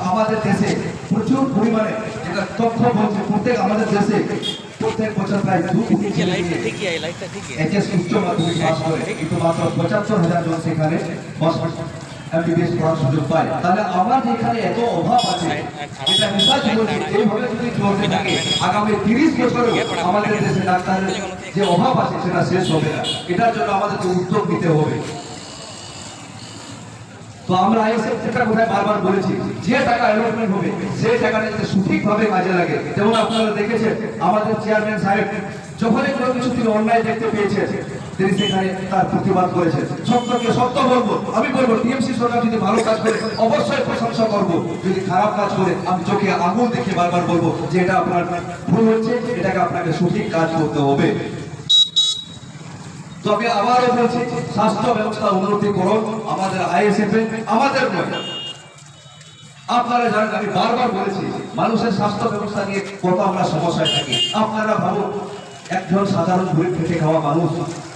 আমাদের দেশে প্রচুর পরিমাণে যেটা তথ্য বলছে আমাদের দেশে প্রত্যেক বছর প্রায় 2 কোটি এইচএস উচ্চ মাধ্যমিক পাস করে কিন্তু মাত্র ৭৫,০০০ জন সেখানে এমবিবিএস পড়ার সুযোগ পায়। তাহলে আমার যেখানে এত অভাব আছে এটা রিসার্চ বলছে এইভাবে যদি চলতে থাকে আগামী 30 বছরে আমাদের দেশে ডাক্তারের যে অভাব আছে সেটা শেষ হবে না। এটার জন্য আমাদেরকে উদ্যোগ নিতে হবে। তো আমরা আইএসএফ একটা কোথায় বারবার বলেছি যে টাকা অ্যালটমেন্ট হবে সেই টাকাটা যাতে সঠিকভাবে কাজে লাগে। যেমন আপনারা দেখেছেন আমাদের চেয়ারম্যান সাহেব যখনই কোনো কিছু তিনি অন্যায় দেখতে পেয়েছে তিনি সেখানে তার প্রতিবাদ করেছেন। সত্যকে সত্য বলবো, আমি বলবো টিএমসি সরকার যদি ভালো কাজ করে অবশ্যই প্রশংসা করবো, যদি খারাপ কাজ করে আমি চোখে আঙুল দেখে বারবার বলবো যে এটা আপনার ভুল হচ্ছে, এটাকে আপনাকে সঠিক কাজ করতে হবে। তবে আবারও বলছি স্বাস্থ্য ব্যবস্থা উন্নতি করুন আমাদের আইএসএফ আমাদের নয়। আপনারা জানেন আমি বারবার বলেছি মানুষের স্বাস্থ্য ব্যবস্থা নিয়ে কত আমরা সমস্যায় থাকি। আপনারা ভাবুন একজন সাধারণ গরিব খেটে খাওয়া মানুষ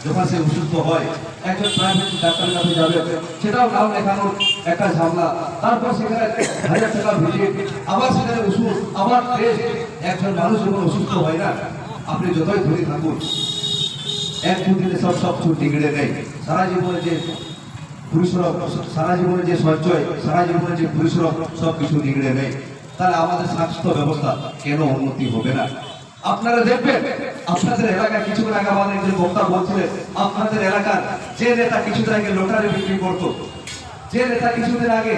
যখন সে অসুস্থ হয় একজন প্রাইভেট ডাক্তারের কাছে যাবে, সেটাও নাম লেখানোর একটা ঝামেলা, তারপর সেখানে ১০০০ টাকা ভিজিট, আবার সেখানে ওষুধ, আবার টেস্ট। একজন মানুষ যখন অসুস্থ হয় না আপনি যতই ধরে থাকুন এক দুদিনে সব ছুটি গেড়ে নেয়। সারা জীবনে যে পরিশ্রম, সারা জীবনে যে সঞ্চয়, সারা জীবনে যে পরিশ্রম সব কিছু নিগড়ে নেয়। তাহলে আমাদের স্বাস্থ্য ব্যবস্থা কেন উন্নতি হবে না? আপনারা দেখবেন আপনাদের এলাকায় কিছুদিন আগে আমাদের একজন বক্তা বলছিলেন আপনাদের এলাকার যে নেতা কিছুদিন আগে লটারি বিক্রি করতো, যে নেতা কিছুদিন আগে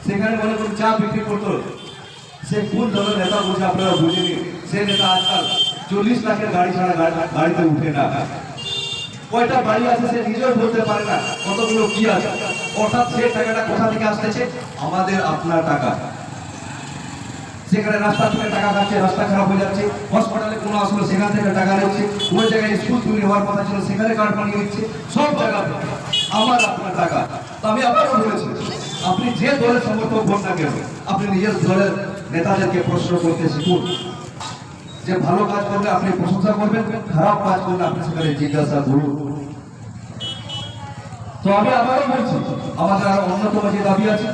সেখানে মনে করুন চা বিক্রি করতো, সে কোন ধরনের নেতা বলছে আপনারা বুঝে নিন। সে নেতা আজকাল ৪০ লাখের গাড়ি ছাড়া গাড়িতে উঠে না। কয়টা বাড়ি আছে সে নিজেও বলতে পারে না, কতগুলো কি আছে। অর্থাৎ সে টাকাটা কোথা থেকে আসতেছে? আমাদের আপনার টাকা। সেখানে রাস্তা থেকে টাকা খাচ্ছে, রাস্তা খারাপ হয়ে যাচ্ছে, হসপিটালে কোনো আসলে সেখান থেকে টাকা নিচ্ছে, ওই জায়গায় স্কুল তৈরি হওয়ার কথা ছিল সেখানে কার্ড বানিয়ে দিচ্ছে, সব জায়গা আমার আপনার টাকা। তো আমি আবারও বলেছি আপনি যে দলের সমর্থক ভোট না কেন আপনি নিজের দলের নেতাদেরকে প্রশ্ন করতে শিখুন যে ভালো কাজ করলে আপনি প্রশংসা করবেন, খারাপ কাজ করলে আপনি সেখানে জিজ্ঞাসা করুন। তো আমি আবারও বলছি আমাদের আরো অন্যতম যে দাবি আছে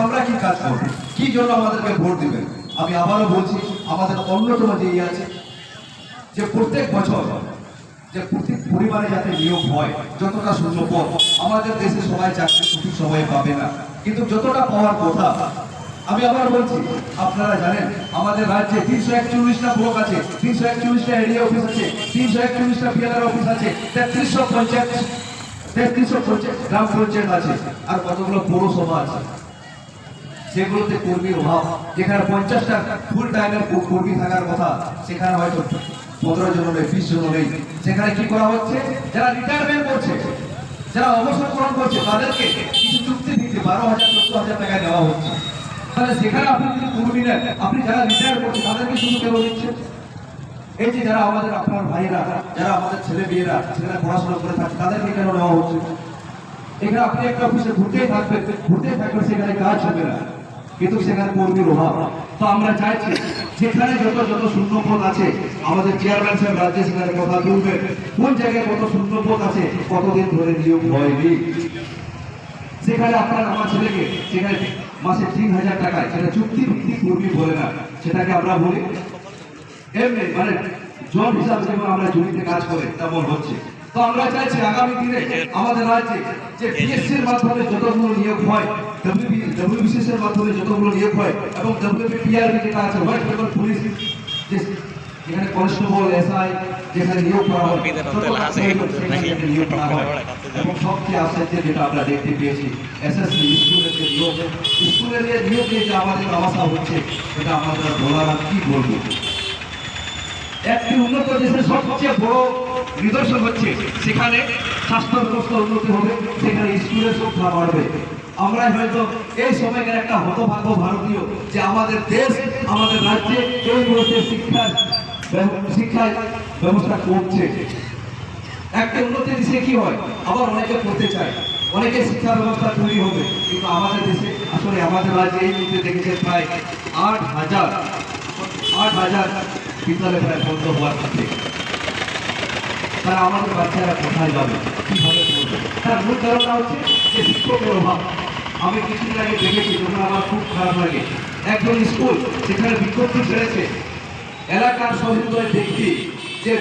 আমরা কি কাজ করব, কি জন্য আমাদেরকে ভোট দিবেন। আমি আবারও বলছি আমাদের অন্যতম যে আছে যে প্রত্যেক বছর যে প্রত্যেক পরিবারে যাতে নিয়োগ হয়, যতটা শূন্য পদ আমাদের দেশে সবাই চাকরি সঠিক সময়ে পাবে না, কিন্তু যতটা পাওয়ার কথা। আমি আবার বলছি আপনারা জানেন আমাদের রাজ্যে ৩৪১টা ব্লক আছে, ৩৪১টা এরিয়া অফিস আছে, ৩৪১টা পিএলআর অফিস আছে, ৩৩০০ পঞ্চায়েত, ৩৩০০ গ্রাম পঞ্চায়েত আছে, আর কতগুলো পৌরসভা আছে। সেগুলোতে কর্মীর অভাব। যেখানে 50টা ফুল টাইমের কর্মী থাকার কথা সেখানে হয়তো 15 জন নেই, 20 জন নেই। সেখানে কি করা হচ্ছে? যারা রিটায়ারমেন্ট করছে, যারা অবসর গ্রহণ করছে তাদেরকে কিছু চুক্তি দিতে 12,০০০ 14,০০০ টাকা দেওয়া হচ্ছে। তাহলে সেখানে আপনি যদি কর্মী নেন, আপনি যারা রিটায়ার করছে তাদেরকে শুধু কেন দিচ্ছেন? এই যে যারা আমাদের আপনার ভাইরা, যারা আমাদের ছেলে মেয়েরা সেখানে পড়াশোনা করে থাকে তাদেরকে কেন নেওয়া হচ্ছে? এখানে আপনি একটা অফিসে ঘুরতেই থাকবেন সেখানে কাজ হবে না, কিন্তু সেখানে কর্মীর অভাব। তো আমরা চাইছি যেখানে যত শূন্য পদ আছে আমাদের চেয়ারম্যান সাহেব রাজ্যে সেখানে কথা তুলবেন কোন জায়গায় কত শূন্য পদ আছে, কতদিন ধরে নিয়োগ হয়নি। সেখানে আপনার আমার ছেলেকে সেখানে মাসে ৩,০০০ টাকায়, সেটা চুক্তি ভিত্তিক কর্মী বলে না, সেটাকে আমরা বলি এমনি মানে জব হিসাবে যেমন আমরা জমিতে কাজ করে তেমন হচ্ছে। তো আমরা চাইছি আগামী দিনে আমাদের রাজ্যে যে পিএসসির মাধ্যমে যতগুলো নিয়োগ হয়, ডব্লিউবিসিএস এর মাধ্যমে যতগুলো নিয়োগ হয়, এবং ডব্লিউপিআরবি যেটা আছে ওয়েস্ট বেঙ্গল পুলিশ, যে যেখানে কনস্টেবল এসআই যেখানে নিয়োগ করা হয় নিয়োগ করা হয়। এবং সবচেয়ে আশ্চর্যের যেটা আমরা দেখতে পেয়েছি এসএসসি স্কুলের যে নিয়োগ, স্কুলের নিয়োগ যে আমাদের ব্যবস্থা হচ্ছে এটা আমাদের বলার কি বলবো। একটি উন্নত দেশের সবচেয়ে বড় নিদর্শন হচ্ছে সেখানে স্বাস্থ্য ব্যবস্থা উন্নতি হবে, সেখানে স্কুলের সংখ্যা বাড়বে। আমরা হয়তো এই সময়কার একটা হতভাগ্য ভারতীয় যে আমাদের দেশ আমাদের রাজ্যে এই মুহূর্তে শিক্ষার ব্যবস্থা করছে। একটা উন্নতি দেশে কি হয় আবার অনেকে করতে চায়, অনেকে শিক্ষা ব্যবস্থা তৈরি হবে, কিন্তু আমাদের দেশে আসলে আমাদের রাজ্যে এই মুহূর্তে দেখেছে প্রায় ৮,০০০ বিদ্যালয় প্রায় বন্ধ হওয়ার পথে। তারা আমাদের বাচ্চারা কোথায় যাবে, কিভাবে করবে? তার মূল কারণটা হচ্ছে যে শিক্ষকের অভাব। আমি কিছুদিন আগে দেখেছি, যখন আমার খুব খারাপ লাগে, একজন স্কুল সেখানে বিজ্ঞপ্তি ছেড়েছে এলাকার সহৃদয় ব্যক্তি যে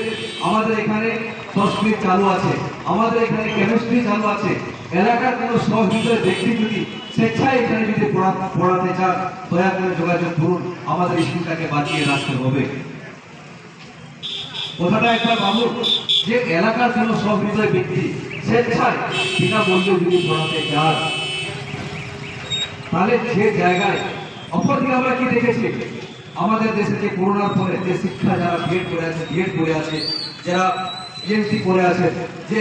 আমাদের এখানে সংস্কৃত চালু আছে, আমাদের এখানে কেমিস্ট্রি চালু আছে, এলাকার কোনো সহৃদয় ব্যক্তি যদি স্বেচ্ছায় এখানে যদি পড়াতে চান দয়া করে যোগাযোগ করুন, আমাদের স্কুলটাকে বাঁচিয়ে রাখতে হবে। কথাটা একবার ভাবুন যে এলাকার কোনো সহৃদয় ব্যক্তি স্বেচ্ছায় বিনামূল্যে যদি পড়াতে চান, তাহলে যে জায়গায় অপরদিকে আমরা কি দেখেছি, আমাদের দেশে যে করোনার পরে যে শিক্ষা যারা বিএড করে আছে, যারা পিএইচডি করে আছে, যে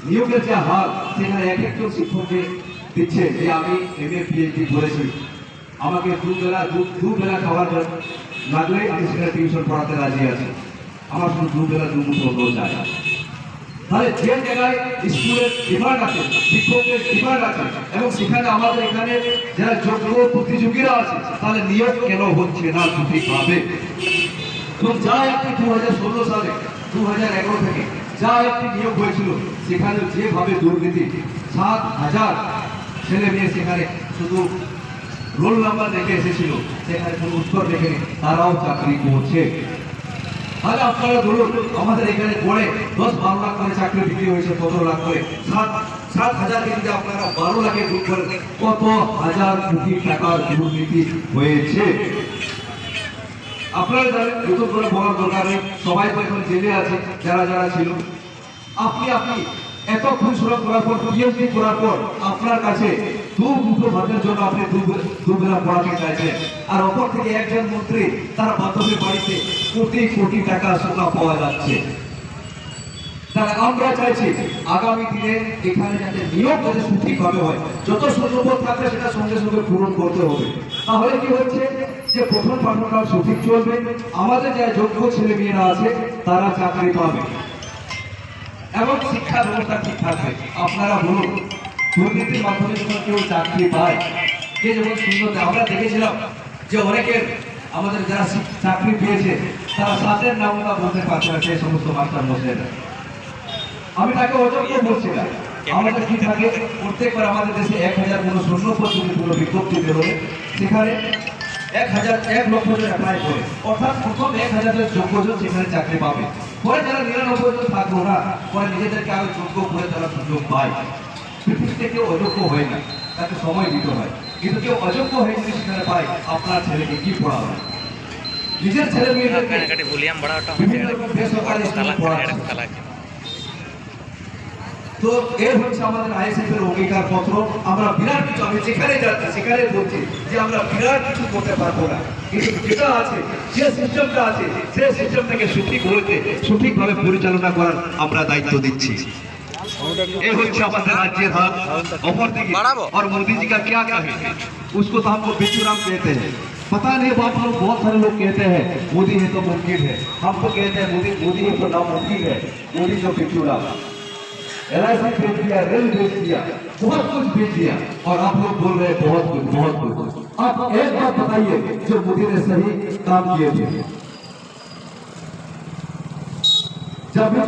নিয়োগের যে হার, সেখানে এক একজন শিক্ষককে দিচ্ছে যে আমি এমএ পিএইচডি করেছি, আমাকে দুবেলা খাওয়ার লাগলে আমি সেখানে টিউশন পড়াতে রাজি আছি, আমার শুধু দুবেলা দুমুঠো হলেও যায়। তাহলে যে জায়গায় স্কুলের ডিমান্ড আছে, শিক্ষকের ডিমান্ড আছে, এবং সেখানে আমাদের এখানে যারা যোগ্য প্রতিযোগীরা আছে, তাহলে নিয়োগ কেন হচ্ছে না সঠিকভাবে? এবং যা একটি 2016 সালে 2011 থেকে যা একটি নিয়োগ হয়েছিল, সেখানে যেভাবে দুর্নীতি, 7,000 ছেলে মেয়ে সেখানে শুধু রোল নাম্বার দেখে এসেছিল, সেখানে কোনো উত্তর দেখে তারাও চাকরি করছে। তাহলে আপনারা ধরুন আমাদের এখানে পড়ে 10-12 লাখ করে চাকরি বিক্রি হয়েছে, 15 লাখ করে, 7,000কে যদি আপনারা 12 লাখে যোগ করেন, কত হাজার কোটি টাকার দুর্নীতি হয়েছে। আপনারা জানেন, নতুন করে বলার দরকার নেই, সবাই তো এখন জেলে আছে যারা যারা ছিল। আপনি এত পরিশ্রম করার পর, পিএইচডি করার পর, আপনার কাছে দুটো ভাতের জন্য আপনি দুবেলা পড়াতে চাইছেন, আর অপর থেকে একজন মন্ত্রী তার বান্ধবীর বাড়িতে কোটি কোটি টাকা সোনা পাওয়া যাচ্ছে। তাহলে আমরা চাইছি আগামী দিনে এখানে যাতে নিয়োগ যাতে সঠিকভাবে হয়, যত সুযোগ থাকলে সেটা সঙ্গে সঙ্গে পূরণ করতে হবে। তাহলে কি হচ্ছে যে প্রথম পাঠ্যক্রম সঠিক চলবে, আমাদের যারা যোগ্য ছেলে মেয়েরা আছে তারা চাকরি পাবে এবং শিক্ষা ব্যবস্থা ঠিক থাকবে। আপনারা বলুন, দুর্নীতির মাধ্যমে যখন কেউ চাকরি পায়, কে যখন শূন্যতা, আমরা দেখেছিলাম যে অনেকের আমাদের যারা চাকরি পেয়েছে তারা সাথের নামটা বলতে পারছে না, সেই সমস্ত মাস্টার মশাইরা। আমি তাকে অযোগ্য বলছি না, আমাদের কি থাকে, প্রত্যেকবার আমাদের দেশে 1,000 কোনো শূন্যপদ যদি কোনো বিজ্ঞপ্তি বেরোয়, সেখানে 1 লক্ষ জন অ্যাপ্লাই করে, অর্থাৎ প্রথম 1,000 জন যোগ্যজন সেখানে চাকরি পাবে, পরে যারা 99 জন থাকবো না, পরে নিজেদেরকে আরো যোগ্য করে তারা সুযোগ পায়। পৃথিবীতে কেউ অযোগ্য হয় না, তাকে সময় দিতে হয়, কিন্তু কেউ অযোগ্য হয়ে যদি সেখানে পায়, আপনার ছেলেকে কি পড়াবে? নিজের ছেলে মেয়েদেরকে বিভিন্ন রকম বেসরকারি স্কুলে পড়াচ্ছে। তো এর হচ্ছে আমাদের আইএসএফ এর অঙ্গীকার পত্র। আমরা বিরাট কিছু, আমি যেখানে যাচ্ছি সেখানে বলছি যে আমরা বিরাট কিছু করতে পারবো না, কিন্তু যেটা আছে, যে সিস্টেমটা আছে, সেই সিস্টেমটাকে সঠিকভাবে পরিচালনা করার আমরা দায়িত্ব দিচ্ছি। ये হচ্ছে আমাদের রাজ্যের হাল। অপর দিকে और मोदी जी का क्या कहे, उसको तो हमको बिच्छू राम कहते हैं। पता नहीं बात लोग, बहुत सारे लोग कहते हैं मोदी है तो मुमकिन है, हमको कहते हैं मोदी है तो नामुमकिन है। मोदी जो बिच्छू राम, LIC बेच दिया, रेल बेच दिया, बहुत कुछ बेच दिया, और आप लोग बोल रहे हैं बहुत कुछ। आप एक बात बताइए जो मोदी ने सही काम किए थे। जब भी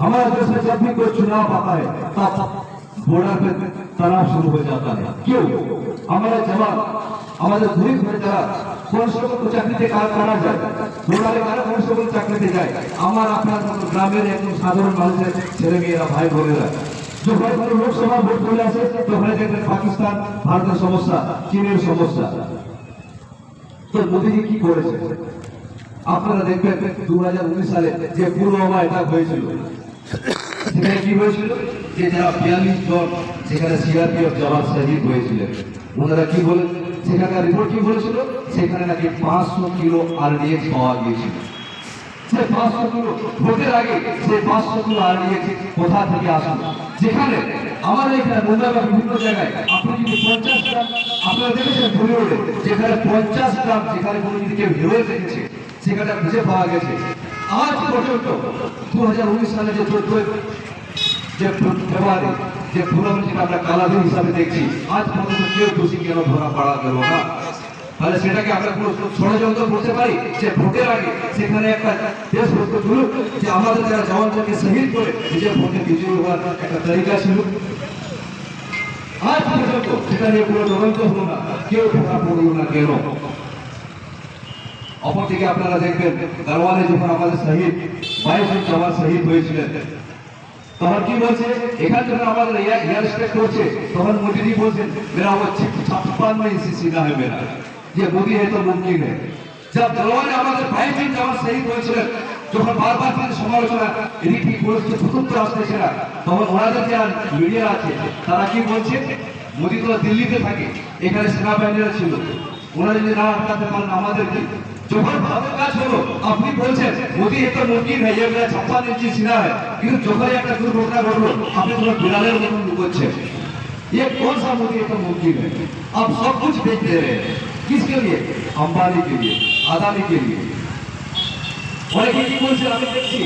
हमारे देश में जब भी कोई चुनाव आता है, तब बॉर्डर पे तनाव शुरू हो जाता है। क्यों? हमारे जवान, हमारे गरीब में যারা কনস্টেবল চাকরিতে কাজ করা যায়, বর্ডারে কারা কনস্টেবল চাকরিতে যায়, আমার আপনার মতো গ্রামের একজন সাধারণ মানুষের ছেলে মেয়েরা, ভাই বোনেরা, যখন লোকসভা ভোট চলে আসে, তখন দেখবেন পাকিস্তান, ভারতের সমস্যা, চীনের সমস্যা। তো মোদীজি কি করেছে? আপনারা দেখবেন 2019 সালে যে পুলওয়ামা অ্যাটাক হয়েছিল, সেখানে কি হয়েছিল, যে যারা 42 জন সেখানে সিআরপিএফ জওয়ান শহীদ হয়েছিলেন, ওনারা কি বলেন, সেখানকার রিপোর্ট কি বলেছিল, সেখানে নাকি 500 কিলো আরডিএক্স পাওয়া গিয়েছিল। সে 500 কিলো ভোটের আগে, সে 500 কিলো আরডিএক্স কোথা থেকে আসলো? যেখানে আমাদের এখানে মুম্বাই বা বিভিন্ন জায়গায় আপনি যদি 50 গ্রাম, আপনারা দেখেছেন ভিডিওতে, যেখানে 50 গ্রাম, যেখানে কোনো যদি কেউ হিরোইন দেখেছে, সেখানে খুঁজে পাওয়া গেছে। আজ পর্যন্ত 2019 সালে যে 14 ফেব্রুয়ারি যে পুরোনো যেটা আমরা কালাদিন হিসাবে দেখছি, আজ পর্যন্ত কেউ দোষী কেন ধরা পড়া গেল না? তাহলে সেটাকে আমরা কোনো ষড়যন্ত্র করতে পারি যে ভোটের আগে সেখানে একটা দেশভক্ত তুলুক যে আমাদের যারা জওয়ানদেরকে শহীদ করে নিজের ভোটে বিজয়ী হওয়ার একটা তালিকা ছিল। আজ পর্যন্ত সেটা নিয়ে কোনো তদন্ত হলো না, কেউ ধরা পড়ল না কেন। অপরদিকে আপনারা দেখবেন গারওয়ালে যখন আমাদের শহীদ 22 জন জওয়ান শহীদ হয়েছিলেন, তখন কি বলছে, এখানে যখন আমাদের এয়ার স্ট্রাইক করছে তখন মোদীজি বলছেন मेरा वो 56 इंची सीना है मेरा, ये मोदी है तो मुमकिन है। जब গারওয়ালে আমাদের 22 জন জওয়ান শহীদ হয়েছিলেন, যখন বারবার তিনি সমালোচনা এদিক থেকে করেছে প্রথমত আসতেছে না, তখন ওনাদের যে মিডিয়া আছে তারা কি বলছে, মোদী তো দিল্লিতে থাকে, এখানে সেনাবাহিনীরা ছিল, ওনারা যদি না আটকাতে পারেন আমাদের কি। যখন ভালো কাজ হলো আপনি বলছেন মোদী এটা মুমকিন है, ये मेरा 56 इंची सीना है, কিন্তু যখন একটা দুর্ঘটনা ঘটলো আপনি পুরো বিড়ালের মতন লুকোচ্ছেন। ये कौन सा मोदी तो मुमकिन है। आप सब कुछ बेच दे रहे हैं, किसके लिए, अंबानी के लिए, अदानी के लिए। অনেকে কি বলছেন আমি দেখছি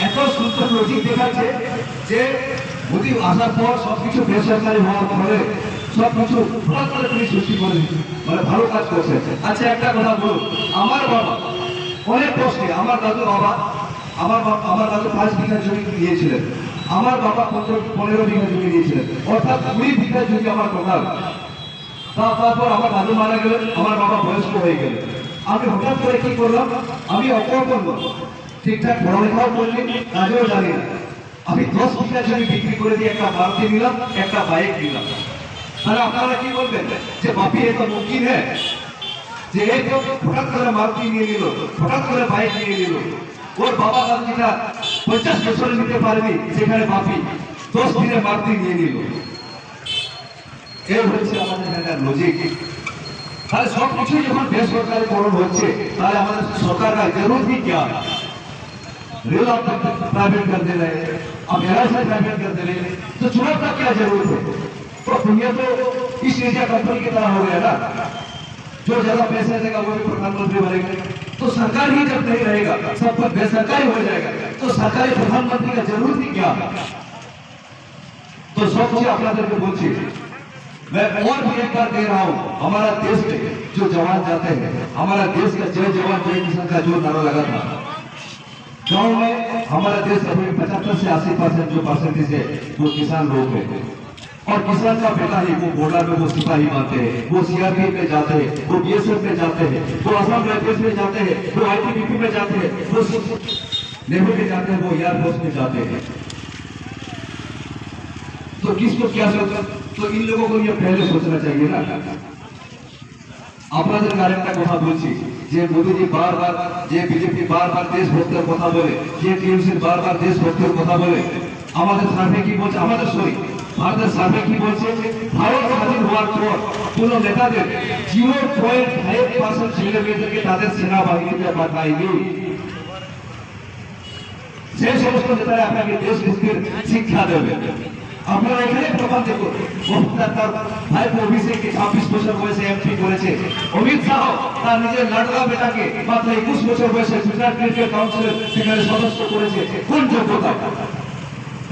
এত সুন্দর লজিক দেখাচ্ছে যে মোদী আসার পর সবকিছু বেসরকারি হওয়ার ফলে সবকিছু হঠাৎ করে তিনি সৃষ্টি করে মানে ভালো কাজ করছে। আচ্ছা একটা কথা বলুন, আমার বাবা অনেক কষ্টে, আমার দাদু 5 বিঘা জমি দিয়েছিলেন, আমার বাবা 15 বিঘা জমি দিয়েছিলেন, অর্থাৎ 20 বিঘা জমি আমার টোটাল। তারপর আমার দাদু মারা গেলেন, আমার বাবা বয়স্ক হয়ে গেলেন, আমি হঠাৎ করে কি করলাম, আমি অকর্পণ ঠিকঠাক পড়ালেখাও করলি, কাজেও জানি না, আমি 10 বিঘা জমি বিক্রি করে দিয়ে একটা মারুতি নিলাম, একটা বাইক নিলাম। তাহলে আপনারা কি বলবেন যে বাপি এ তো মুমকিন है, যে এই তো হঠাৎ করে মারুতি নিয়ে নিল, হঠাৎ করে বাইক নিয়ে নিল, ওর বাবা দাদু যেটা 50 বছরে নিতে পারেনি সেখানে বাপি 10 দিনে মারুতি নিয়ে নিল। এই হচ্ছে আমাদের এখানকার লজিক। তাহলে সব কিছুই যখন বেসরকারিকরণ হচ্ছে তাহলে আমাদের सरकार का जरूरत ही क्या है। रेल आप प्राइवेट कर दे रहे हैं, आप एयरलाइंस प्राइवेट कर दे रहे हैं, तो चुनाव का क्या जरूरत है। तो दुनिया तो इस इंडिया कंपनी की तरह हो गया ना, जो ज्यादा पैसे देगा वो भी प्रधानमंत्री बनेगा। तो सरकार ही जब नहीं रहेगा सब पर बेसरकारी हो जाएगा, तो सरकारी प्रधानमंत्री का जरूरत ही क्या है। तो सब चीज अपना करके बोलছি, मैं और भी एक बार कह रहा हूँ, हमारा देश में जो जवान जाते हैं, हमारा देश का जय जवान जय किसान का जो नारा लगा था गाँव में, हमारा देश अभी 75 से 80% जो परसेंटेज है वो किसान लोग हैं। और किसान का बेटा ही वो बॉर्डर में वो सिपाही बनते हैं, वो सीआरपीएफ में जाते हैं, वो बीएसएफ में जाते हैं, वो असम राइफल्स में जाते हैं, वो आईटीबीपी में जाते हैं, वो नेवी में जाते हैं, वो एयरफोर्स में जाते हैं। तो किसको क्या सोचा, तो इन लोगों को ये पहले सोचना चाहिए ना। আপনাদের আরেকটা কথা বলছি যে মোদীজি বারবার, যে বিজেপি বারবার দেশভক্তের কথা বলে, যে টিএমসি বারবার দেশভক্তের কথা বলে, আমাদের সার্ভে কি বলছে, আমাদের ভারতের সার্ভে কি বলছে, ভারত স্বাধীন হওয়ার পর কোন নেতাদের 0.5% ছেলে মেয়েদেরকে তাদের সেনাবাহিনীতে পাঠায়নি। সেই সমস্ত নেতারা আপনাকে দেশভক্তির শিক্ষা দেবে। আপনারা এখানে প্রমাণ দেখুন, তার ভাই অভিষেক 26 বছর বয়সে এমপি করেছে, অমিত শাহ তার নিজের লাডলা বেটাকে মাত্র 21 বছর বয়সে গুজরাট ক্রিকেট কাউন্সিলের সেখানে সদস্য করেছে। কোন যোগ্যতা।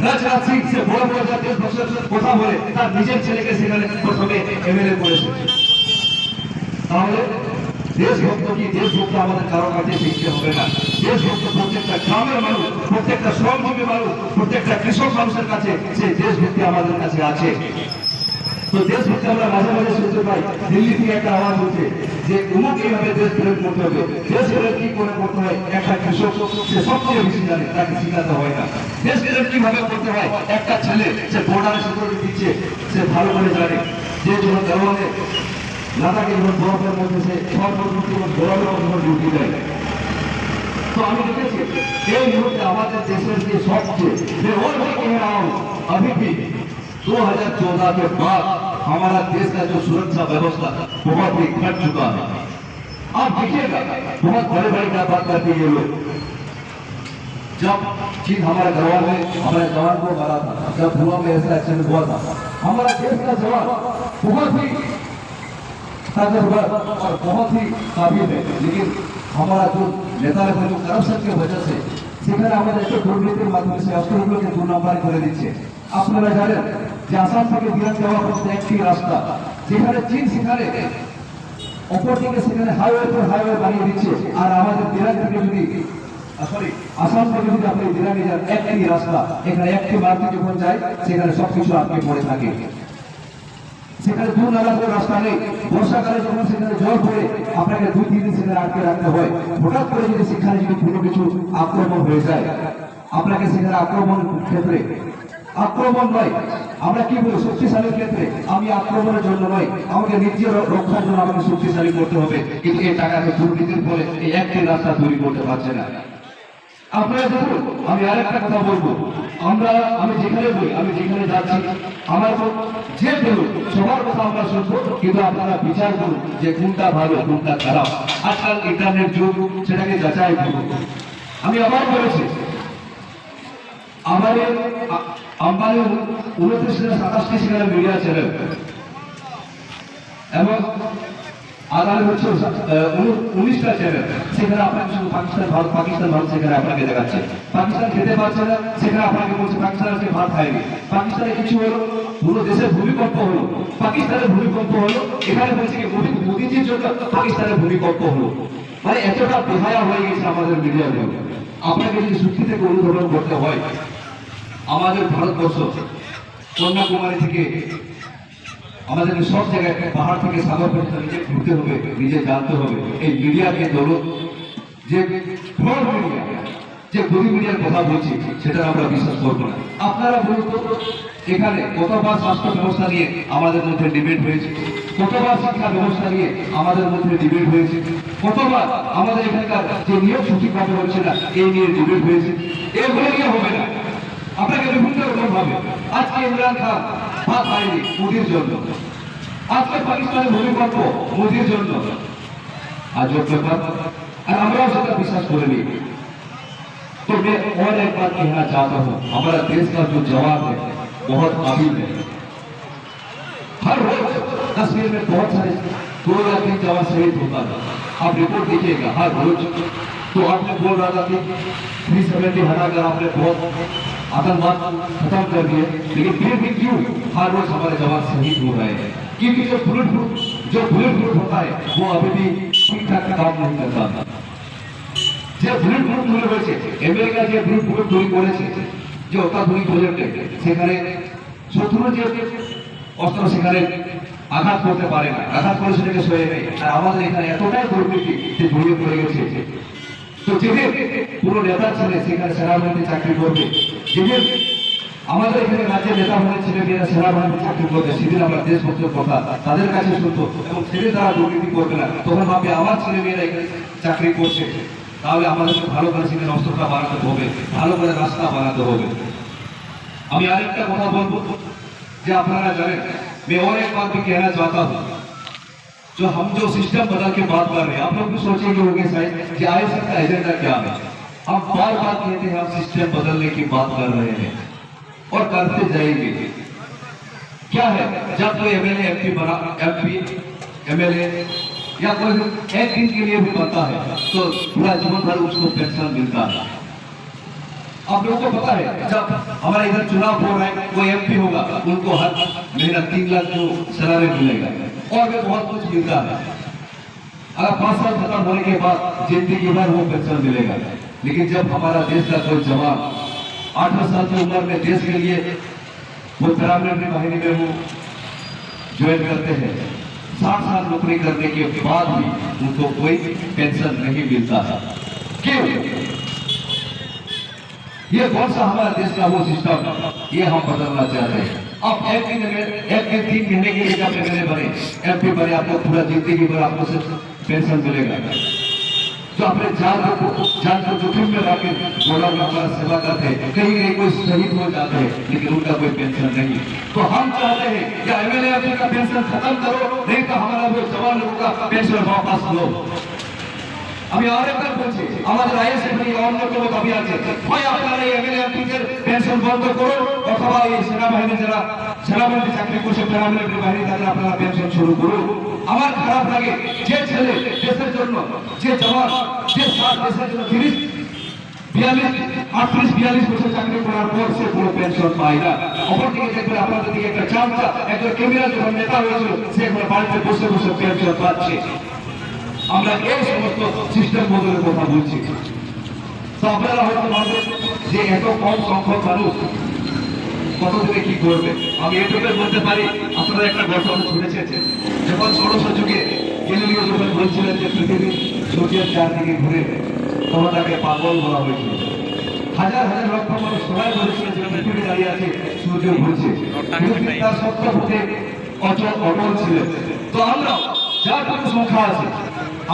রাজনাথ সিং সে বড় বড় জাতীয় ভাষার কথা বলে তার নিজের ছেলেকে সেখানে প্রথমে এমএলএ করেছে। তাহলে দেশভক্ত কি, দেশভক্ত আমাদের কারো কাছে শিখতে হবে না। দেশভক্ত প্রত্যেকটা গ্রামের মানুষ, প্রত্যেকটা শ্রমজীবী মানুষ, প্রত্যেকটা কৃষক মানুষের কাছে সেই দেশভক্তি আমাদের কাছে আছে। তো দেশভক্তি আমরা মাঝে মাঝে শুনতে পাই, দিল্লি থেকে একটা আওয়াজ হচ্ছে যে উমুক এইভাবে দেশ প্রেম করতে হবে, দেশ প্রেম কি করে করতে হয় একটা কৃষক সে সবচেয়ে বেশি জানে, তাকে শিখাতে হয় না। দেশ প্রেম কিভাবে করতে হয় একটা ছেলে সে বর্ডারে সিকিউরিটি দিচ্ছে সে ভালো করে জানে। যে জন্য গারওয়ালে লাদাখে যখন বরফের মধ্যে সে সর্বপ্রতি গরমের মধ্যে ডিউটি দেয়। तो আমি দেখেছি এই মুহূর্তে আমাদের দেশের যে সবচেয়ে मैं और भी कह रहा हूं, अभी भी 2014 के बाद हमारा देश का जो सुरक्षा व्यवस्था बहुत ही घट चुका है। आप देखिएगा बहुत बड़े बड़े क्या बात करते हैं ये लोग। जब चीन हमारे गढ़वाल में हमारे जवान को मारा था, जब धुआं में ऐसा एक्सीडेंट हुआ था, हमारा देश का जवान बहुत ही ताकतवर और बहुत ही काबिल है, लेकिन हमारा जो नेता है जो करप्शन की वजह से সেখানে আমাদের একটা দুর্নীতির মাধ্যমে সে অস্ত্রগুলোকে 2 নম্বরে করে দিচ্ছে। আপনারা জানেন যে আসাম থেকে বিরাট যাওয়ার পথে একটি রাস্তা, যেখানে চীন সেখানে অপরদিকে সেখানে হাইওয়ে পর হাইওয়ে বানিয়ে দিচ্ছে। আর আমাদের দিনাজ থেকে যদি সরি আসাম থেকে যদি আপনি দিনাজে যান, একটি রাস্তা, এখানে একটি মার্কেট যখন যায় সেখানে সবকিছু আটকে পড়ে থাকে। সেখানে দু নালা করে রাস্তা নেই। বর্ষাকালে যখন সেখানে জল পড়ে আপনাকে 2-3 দিন সেখানে আটকে রাখতে হয়। হঠাৎ করে যদি সেখানে যদি কোনো কিছু আক্রমণ হয়ে যায়, আপনাকে সেখানে আক্রমণ ক্ষেত্রে আক্রমণ নয়, আমরা কি বলি শক্তিশালীর ক্ষেত্রে, আমি আক্রমণের জন্য নয়, আমাকে নিজের রক্ষার জন্য আমাকে শক্তিশালী করতে হবে। কিন্তু এই টাকাকে দুর্নীতির ফলে এই একটি রাস্তা তৈরি করতে পারছে না। আপনারা দেখুন, আমি আরেকটা কথা বলবো, আমি যেখানে বলি, আমি যেখানে যাচ্ছি, আমার যে বলুন সবার কথা আমরা শুনবো, কিন্তু আপনারা বিচার করুন যে কোনটা ভালো কোনটা খারাপ। আজকাল ইন্টারনেট যুগ, সেটাকে যাচাই করুন। আমি আবার বলেছি, আমাদের আম্বানি 29-27টি সেখানে মিডিয়া চ্যানেল এবং আদানি হচ্ছে 19টা চ্যানেল। সেখানে আপনাকে শুধু পাকিস্তান ভারত সেখানে আপনাকে দেখাচ্ছে। পাকিস্তান খেতে পারছে না, সেখানে আপনাকে বলছে পাকিস্তান আজকে ভাত খায়নি। পাকিস্তানে কিছু হলো, পুরো দেশের ভূমিকম্প হলো, পাকিস্তানের ভূমিকম্প হলো, এখানে বলছে কি মোদীজির জন্য পাকিস্তানের ভূমিকম্প হলো। মানে এতটা বেহায়া হয়ে গেছে আমাদের মিডিয়াগুলো। আপনাকে যদি সত্যি থেকে অনুধাবন করতে হয়, আমাদের ভারতবর্ষ কন্যাকুমারী থেকে আমাদেরকে সব জায়গায় পাহাড় থেকে সাগর পর্যন্ত নিজে ঘুরতে হবে, নিজে জানতে হবে। এই মিডিয়াকে দৌলত যে ফ্রড মিডিয়া, যে গদি মিডিয়ার কথা বলছি, সেটা আমরা বিশ্বাস করবো না। আপনারা বলুন তো, এখানে কতবার স্বাস্থ্য ব্যবস্থা নিয়ে আমাদের মধ্যে ডিবেট হয়েছে, কতবার শিক্ষা ব্যবস্থা নিয়ে আমাদের মধ্যে ডিবেট হয়েছে, কতবার আমাদের এখানকার যে নিয়োগ সঠিকভাবে হচ্ছে না এই নিয়ে ডিবেট হয়েছে। এগুলো নিয়ে হবে না, আপনাকে বিভিন্ন রকম ভাবে। আজকে ইমরান খান ভাত পায়নি মোদির জন্য, আজকে পাকিস্তানের ভূমিকম্প মোদির জন্য। আজব ব্যাপার, আর আমরাও সেটা বিশ্বাস করে নিই। तो मैं और एक बात कहना चाहता हूँ, हमारा देश का जो जवान है बहुत काबिल है। हर रोज कश्मीर में बहुत सारे 2 या 3 जवान शहीद होता है। आप रिपोर्ट देखिएगा हर रोज। तो आपने बोल रहा था कि 370 हटाकर आपने बहुत आतंकवाद खत्म कर दिए, लेकिन फिर भी क्यों हर रोज हमारे जवान शहीद हो रहे हैं? क्योंकि जो बुलेट प्रूफ होता है वो अभी भी ठीक ठाक काम नहीं करता। যে বুলেট প্রুফ তৈরি হয়েছে, আমেরিকা যে বুলেট প্রুফ তৈরি করেছে, যে অত্যাধুনিক প্রজেক্টে, সেখানে শত্রু যে অস্ত্র সেখানে আঘাত করতে পারে না, আঘাত করে সেটাকে সয়ে নেয়। আর আমাদের এখানে এতটাই দুর্নীতি যে জড়িয়ে পড়ে গেছে। তো যেদিন পুরো নেতা ছেলে সেখানে সেনাবাহিনীতে চাকরি করবে, যেদিন আমাদের এখানে রাজ্যের নেতা হয়ে ছেলে মেয়েরা সেনাবাহিনীতে চাকরি করবে, সেদিন আমরা দেশভক্তের কথা তাদের কাছে শুনবো এবং সেদিন তারা দুর্নীতি করবে না। তখন ভাববে আমার ছেলে মেয়েরা এখানে চাকরি করছে, তাহলে আমাদেরকে ভালো করে সেখানে অস্ত্রটা বানাতে হবে, ভালো করে রাস্তা বানাতে হবে। আমি আরেকটা কথা বলবো যে আপনারা জানেন, मैं और एक बात भी कहना चाहता हूँ, जो सिस्टम बदल के बात कर रहे हैं, आप लोग भी सोचेंगे होंगे शायद कि आईएसएफ का एजेंडा क्या है। हम बार बार कहते हैं हम सिस्टम बदलने की बात कर रहे हैं और करते जाएंगे। क्या है, जब कोई एमएलए एमपी एमएलए या कोई एक दिन के लिए भी बनता है तो पूरा जीवन भर उसको पेंशन मिलता है। आप लोगों को पता है, जब हमारे इधर चुनाव हो रहा है, कोई एमपी होगा उनको हर महीना 3 लाख जो सैलरी मिलेगा और भी बहुत कुछ मिलता है। अगर 5 साल खत्म होने के बाद जिंदगी भर वो पेंशन मिलेगा। लेकिन जब हमारा देश का कोई जवान 18 साल की उम्र में देश के लिए वो पैरामिलिट्री बाहिनी में वो ज्वाइन करते हैं, 60 साल नौकरी करने के बाद भी उनको कोई पेंशन नहीं मिलता है। क्यों? ये कौन सा हमारा देश का वो सिस्टम, ये हम बदलना चाहते हैं। अब एक दिन 3 महीने के लिए जब एमएलए बने, एमपी बने, आपको पूरा जिंदगी भर आपको सिर्फ पेंशन मिलेगा। जो अपने जान को जोखिम में रखकर गोला में हमारा सेवा करते हैं, कहीं कहीं कोई शहीद हो जाते हैं, लेकिन उनका कोई पेंशन नहीं। तो हम चाहते हैं कि एमएलए एमपी का पेंशन खत्म करो, नहीं तो हमारा वो जवान लोगों का पेंशन वापस लो। আমি আরেকবার বলছি, আমাদের আইএসএফ এর অন্যতম দাবি আছে, হয় আপনারা এই এমএলএ এমপিদের পেনশন বন্ধ করুন, অথবা এই সেনাবাহিনী যারা সেনাবাহিনীতে চাকরি করছে প্যারামিলিটারি বাহিনী তাদের আপনারা পেনশন শুরু করুন। আমার খারাপ লাগে, যে ছেলে দেশের জন্য, যে জওয়ান, যে সার দেশের জন্য 38-42 বছর চাকরি করার পর সে কোনো পেনশন পায় না। অপরদিকে দেখবেন আপনাদের দিকে একটা চামচা, একজন ক্যামেরা যখন নেতা হয়েছিল, সে এখন বাড়িতে বসে বসে পেনশন পাচ্ছে। আমরা এই সমস্ত সিস্টেম বদলের কথা বলছি। তো আপনারা হয়তো ভাববেন যে এত কম সংখ্যক মানুষ কত দিনে কি করবে। আমি এটুকু বলতে পারি, আপনারা একটা ঘটনা শুনেছেন, যখন ষোড়শ যুগে গ্যালিলিও যখন বলছিলেন যে পৃথিবী সূর্যের চারদিকে ঘুরে, তখন তাকে পাগল বলা হয়েছিল। হাজার হাজার লক্ষ মানুষ সবাই বলেছিল যে পৃথিবী দাঁড়িয়ে আছে, সূর্য ঘুরছে, কিন্তু তার সত্য হতে অটল ছিলেন। তো আমরা যার কত সংখ্যা আছে,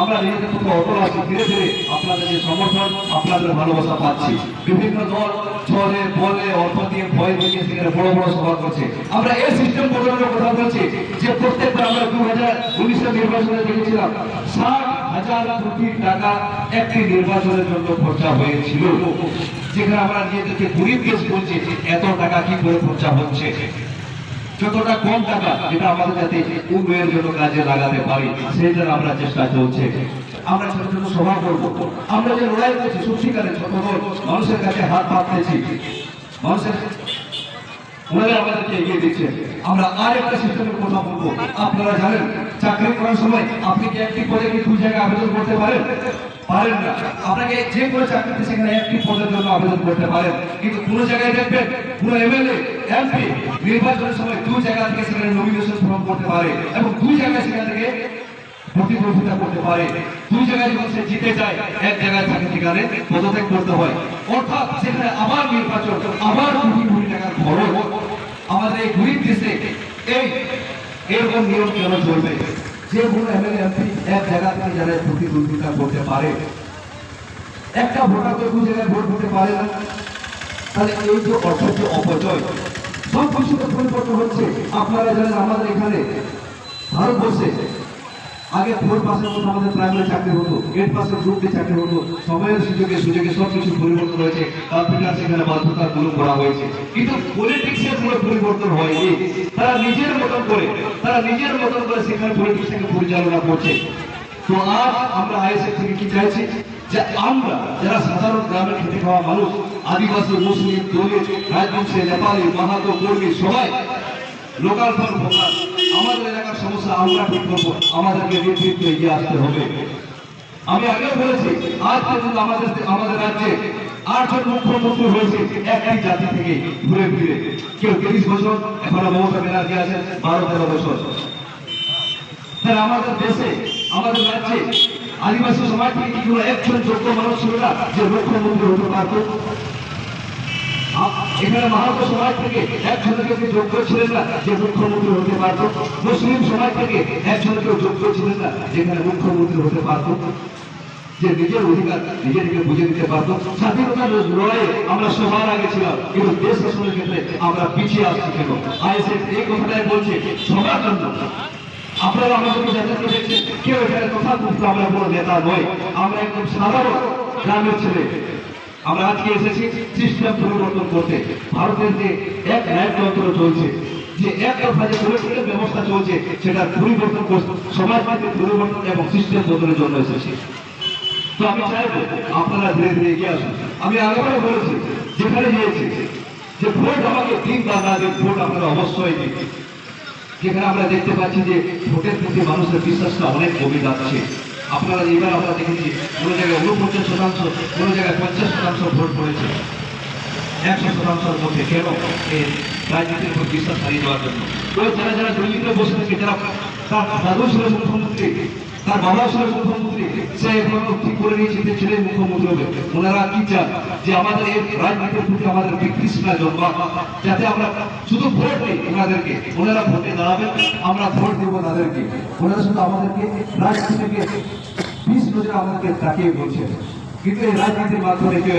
আমরা নিজেদের মতো অটল আছি, ধীরে ধীরে আপনাদের যে সমর্থন, আপনাদের ভালোবাসা পাচ্ছি। বিভিন্ন দল ছলে বলে অর্থ দিয়ে ভয় দিয়ে সেখানে বড় বড় সভা করছে। আমরা এই সিস্টেম বদলানোর কথা বলছি যে প্রত্যেকবার আমরা 2019 নির্বাচনে দেখেছিলাম 60,000 কোটি টাকা একটি নির্বাচনের জন্য খরচা হয়েছিল, যেখানে আমরা নিজেদেরকে গরিব দেশ বলছি, এত টাকা কি করে খরচা হচ্ছে। যতটা কম টাকা যেটা আমাদের যাতে উন্নয়নের জন্য কাজে লাগাতে পারি, সেইটার আমরা চেষ্টা চলছে। আমরা ছোট ছোট সভা করবো, আমরা যে লড়াই করছি সত্যিকারের ছোট মানুষের কাছে হাত পাততেছি, মানুষের ওনারা আমাদেরকে এগিয়ে দিচ্ছে। আমরা আর একটা সিস্টেমের কথা বলবো। আপনারা জানেন চাকরি করার সময় আপনি কি একটি পদে কি দুই জায়গায় আবেদন করতে পারেন? পারেন না। আপনাকে যে কোনো চাকরিতে সেখানে একটি পদের জন্য আবেদন করতে পারেন, কিন্তু কোনো জায়গায় দেখবেন কোনো এমএলএ এমপি নির্বাচনের সময় দুই জায়গা থেকে সেখানে নমিনেশন ফর্ম করতে পারে এবং দুই জায়গায় সেখান থেকে প্রতিদ্বন্দ্বিতা করতে পারে। দুই জায়গায় যখন সে জিতে যায়, এক জায়গায় থাকে সেখানে পদত্যাগ করতে হয়, অর্থাৎ সেখানে আবার নির্বাচন, আবার কোটি কোটি টাকার খরচ। আমাদের এই গরিব দেশে এরকম নিয়ম কেন চলবে? যে কোনো এমএলএ এমপি এক জায়গা থেকে যারা প্রতিদ্বন্দ্বিতা করতে পারে, একটা ভোটার তো দুই জায়গায় ভোট দিতে পারে না। তাহলে এই যে অর্থের যে অপচয়, সব কিছুতে পরিবর্তন হচ্ছে। আপনারা জানেন আমাদের এখানে ভারতবর্ষে আগে 4 পাসের মতো আমাদের প্রাইমারি চাকরি হতো, 8 পাসের গ্রুপ ডি চাকরি হতো। সময়ের সুযোগে সুযোগে সব কিছু পরিবর্তন হয়েছে, কম্পিউটার সেখানে বাধ্যতামূলক করা হয়েছে, কিন্তু পলিটিক্সের কোনো পরিবর্তন হয়নি। তারা নিজের মতন করে সেখানে পলিটিক্সকে পরিচালনা করছে। তো আজ আমরা আইএসএফ থেকে কি চাইছি, যে আমরা যারা সাধারণ গ্রামের খেটে খাওয়া মানুষ, আদিবাসী, মুসলিম, দলিত, রাজবংশী, নেপালি, মাহাতো, কর্মী, সবাই লোকাল ফর ভোকাল, আমাদের এলাকার সমস্যা আমরা ঠিক করবো, আমাদেরকে নেতৃত্বে এগিয়ে আসতে হবে। আমি আগেও বলেছি, আজ পর্যন্ত আমাদের রাজ্যে 8 জন মুখ্যমন্ত্রী হয়েছে একই জাতি থেকে ঘুরে ফিরে। কেউ 30 বছর, এখনো মমতা ব্যানার্জি আছেন 12-13 বছর। তাহলে আমাদের দেশে, আমাদের রাজ্যে আদিবাসী সমাজ থেকে কি কোনো একজন যোগ্য মানুষ ছিল না যে মুখ্যমন্ত্রী হতে পারত? এখানে মাহাতো সমাজ থেকে একজনকে যোগ্য ছিলেন না যে মুখ্যমন্ত্রী হতে পারত? মুসলিম সমাজ থেকে একজনকে যোগ্য ছিলেন না যেখানে মুখ্যমন্ত্রী হতে পারত, যে নিজের অধিকার নিজেদেরকে বুঝে দিতে পারত? স্বাধীনতার লড়াইয়ে আমরা সবার আগে ছিলাম, কিন্তু দেশ শাসনের ক্ষেত্রে আমরা পিছিয়ে আসছি কেন? আইএসএফ এই কথাটাই বলছে সবার জন্য। আপনারা আমাদেরকে যাদেরকে দেখছেন, কেউ এখানে কথা বলতে আমরা কোনো নেতা নয়, আমরা একদম সাধারণ গ্রামের ছেলে। আমরা আজকে এসেছি সিস্টেম পরিবর্তন করতে। ভারতের যে এক ন্যায়তন্ত্র চলছে, যে এক কথা যে পলিটিক্যাল ব্যবস্থা চলছে, সেটা পরিবর্তন করতে, সমাজবাদী পরিবর্তন এবং সিস্টেম বদলের জন্য এসেছি। তো আমি চাইবো আপনারা ধীরে ধীরে এগিয়ে আসুন। আমি আগেও বলেছি, যেখানে গিয়েছি যে ভোট আমাকে দিন বা না দিন, ভোট আপনারা অবশ্যই দিন। যেখানে আমরা দেখতে পাচ্ছি যে ভোটের প্রতি মানুষের বিশ্বাসটা অনেক কমে যাচ্ছে। আপনারা এবার আমরা দেখেছি কোনো জায়গায় 49%, কোনো জায়গায় 50% ভোট পড়েছে 100%-এর মধ্যে। কেন? এই রাজনীতির উপর বিশ্বাস হারিয়ে দেওয়ার জন্য। ওই যারা দুর্নীতিতে বসে থাকে, যারা তার দাদু ছিল মুখ্যমন্ত্রী, তার বাবা ছিল মুখ্যমন্ত্রী, সে এখন ঠিক করে নিয়েছে যে ছেলে মুখ্যমন্ত্রী হবে। ওনারা কি চান যে আমাদের এই রাজনীতির প্রতি আমাদের বিতৃষ্ণা জন্মা, যাতে আমরা শুধু ভোট দিই ওনাদেরকে, ওনারা ভোটে দাঁড়াবেন, আমরা ভোট দেব তাদেরকে। ওনারা শুধু আমাদেরকে রাজনীতি থেকে 20 নজরে আমাদেরকে তাকিয়ে বলছেন। কিন্তু এই রাজনীতির মাধ্যমে কেউ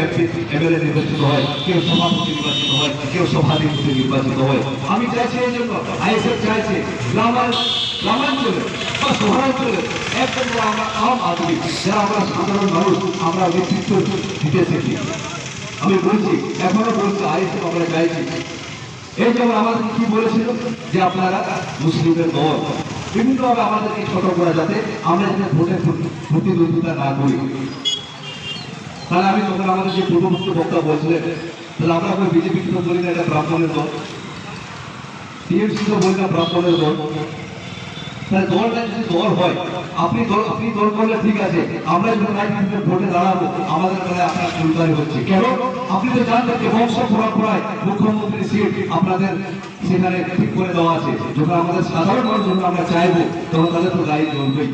এমএলএ নির্বাচিত হয়, কেউ সভাপতি নির্বাচিত হয়, কেউ সভাধিপতি নির্বাচিত হয়। আমি চাইছি এই জন্য, আইএসএফ চাইছে গ্রামাঞ্চলে বা শহরাঞ্চলে একদম আমরা আম আদমি, যারা আমরা সাধারণ মানুষ, আমরা নেতৃত্ব দিতে শিখি। আমি বলছি, এখনো বলছি, আইএসএফ আমরা চাইছি। এই যেমন আমাদের কি বলেছিল যে আপনারা মুসলিমের দল, বিভিন্নভাবে আমাদেরকে ছোট করা, যাতে আমরা যাতে ভোটে প্রতিদ্বন্দ্বিতা না করি। তাহলে আমি তখন আমাদের যে পূর্ববর্তী বক্তা বলছিলেন, তাহলে আমরা ওই বিজেপিকে তো বলি না এটা ব্রাহ্মণের দল, টিএমসি তো বলি না ব্রাহ্মণের দল, তাহলে দলটা যদি দল হয়, আপনি দল করলে ঠিক আছে, আমরা যখন রাজনীতিতে ভোটে দাঁড়াবো আমাদের বেলায় আপনার চুলকারি হচ্ছে কেন? আপনি তো জানতেন যে বংশ পরম্পরায় মুখ্যমন্ত্রী সিট আপনাদের সেখানে ঠিক করে দেওয়া আছে। যখন আমাদের সাধারণ মানুষ যখন আমরা চাইবো তখন তাদের তো গাড়ি চলবেই।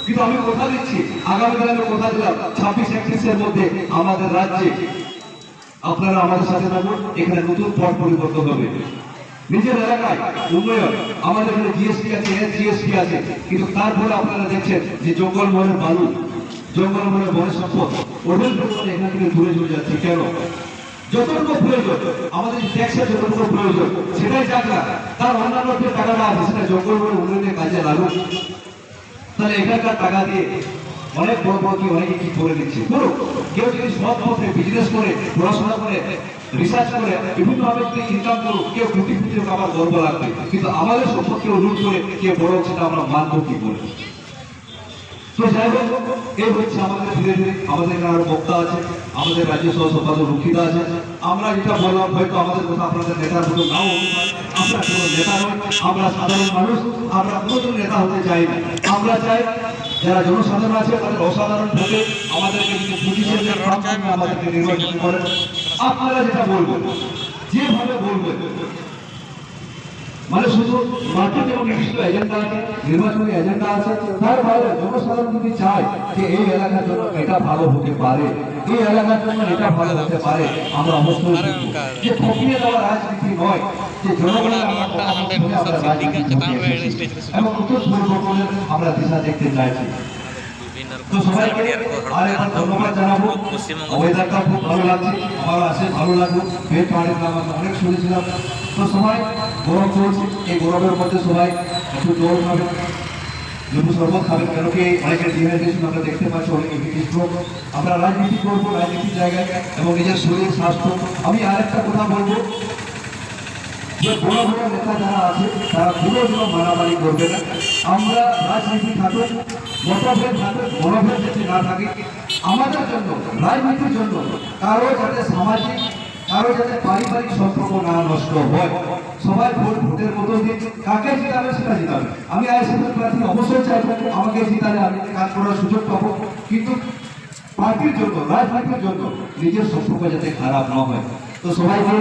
কিন্তু আমি কথা দিচ্ছি, আগামী দিনে আমি কথা দিলাম 26-31-এর মধ্যে আমাদের রাজ্যে আপনারা আমাদের সাথে থাকুন, এখানে নতুন পথ পরিবর্তন হবে। নিজের এলাকায় উন্নয়ন, আমাদের এখানে জিএসটি আছে, জিএসটি আছে, কিন্তু তারপরে আপনারা দেখছেন যে জঙ্গলমহলের বালু, জঙ্গলমহলের বন সম্পদ ওদের এখান থেকে দূরে চলে যাচ্ছে কেন? যতটুকু প্রয়োজন আমাদের ট্যাক্সের যতটুকু প্রয়োজন সেটাই যাক না, তার অন্যান্য যে টাকাটা আছে সেটা জঙ্গলমহলের উন্নয়নের কাজে লাগুক। তাহলে এখানকার টাকা দিয়ে অনেক বড় বড় কি অনেকে কি করে দিচ্ছে করুক। কেউ যদি সৎ পথে বিজনেস করে, পড়াশোনা করে, রিসার্চ করে, বিভিন্নভাবে যদি ইনকাম করুক, কেউ কোটি কোটি টাকা আমার গর্ব লাগবে, কিন্তু আমাদের সম্পদ কেউ লুট করে কেউ বড় সেটা আমরা মানবো কি করে? তো যাই হোক, এই হচ্ছে আমাদের ধীরে ধীরে আমাদের এখানে আরো বক্তা আছে, আমাদের রাজ্য সহ সম্পাদক রক্ষিতা আছে। আমরা যেটা বললাম হয়তো আমাদের কথা আপনাদের নেতার মতো নাও হতে পারে, আমরা কোনো নেতা নয়, আমরা সাধারণ মানুষ, আমরা কোনো নেতা হতে চাই না। আমরা চাই যারা জনসাধারণ আছে তাদের অসাধারণ ভোটে আমাদেরকে আমাদেরকে নির্বাচন করেন। আপনারা যেটা বলবেন, যেভাবে বলবেন, মানে শুধু মাঠে যেমন নির্দিষ্ট এজেন্ডা আছে, নির্বাচনী এজেন্ডা আছে, তার বাইরে জনসাধারণ যদি চায় যে এই এলাকার জন্য এটা ভালো হতে পারে, এই এলাকার জন্য এটা ভালো হতে পারে, আমরা অবশ্যই যে ঠকিয়ে দেওয়া রাজনীতি নয়, যে জনগণের এবং উত্তর পূর্ববঙ্গের আমরা দিশা দেখতে চাইছি। তো সবাইকে আরেকবার ধন্যবাদ জানাবো। ওয়েদারটা খুব ভালো লাগছে, আমার আসে ভালো লাগলো। বেশ পাহাড়ের নাম আমরা অনেক শুনেছিলাম। তো সবাই গরম চলছে, এই গরমের মধ্যে সবাই একটু জল খাবেন, লেবু শরবত খাবেন, কেন কি অনেকের ডিহাইড্রেশন আমরা দেখতে পাচ্ছি, অনেকে স্ট্রোক। আমরা রাজনীতি করবো রাজনীতির জায়গায় এবং নিজের শরীর স্বাস্থ্য। আমি আরেকটা কথা বলবো যে বড় বড় নেতা যারা আছে তারা পুরো মারামারি করবে না। আমরা রাজনীতি থাকুক, মতভেদ থাকুক, মনোভেদ যদি না থাকে, আমাদের জন্য রাজনীতির জন্য কারো যাতে সামাজিক, কারো যাতে পারিবারিক সম্পর্ক না নষ্ট হয়, সবাই ভোটের মতো দিন, কাকে জিতাবে সেটা জিতাবে। আমি আইএসএফের প্রার্থী অবশ্যই চাইবো আমাকে জিতালে আমি কাজ করার সুযোগ পাবো, কিন্তু পার্টির জন্য, রাজনীতির জন্য নিজের সম্পর্ক যাতে খারাপ না হয়। তো সবাইকে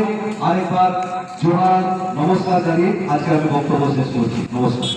আরেকবার জোহার, নমস্কার জানিয়ে আজকে আমি বক্তব্য শেষ করছি। নমস্কার।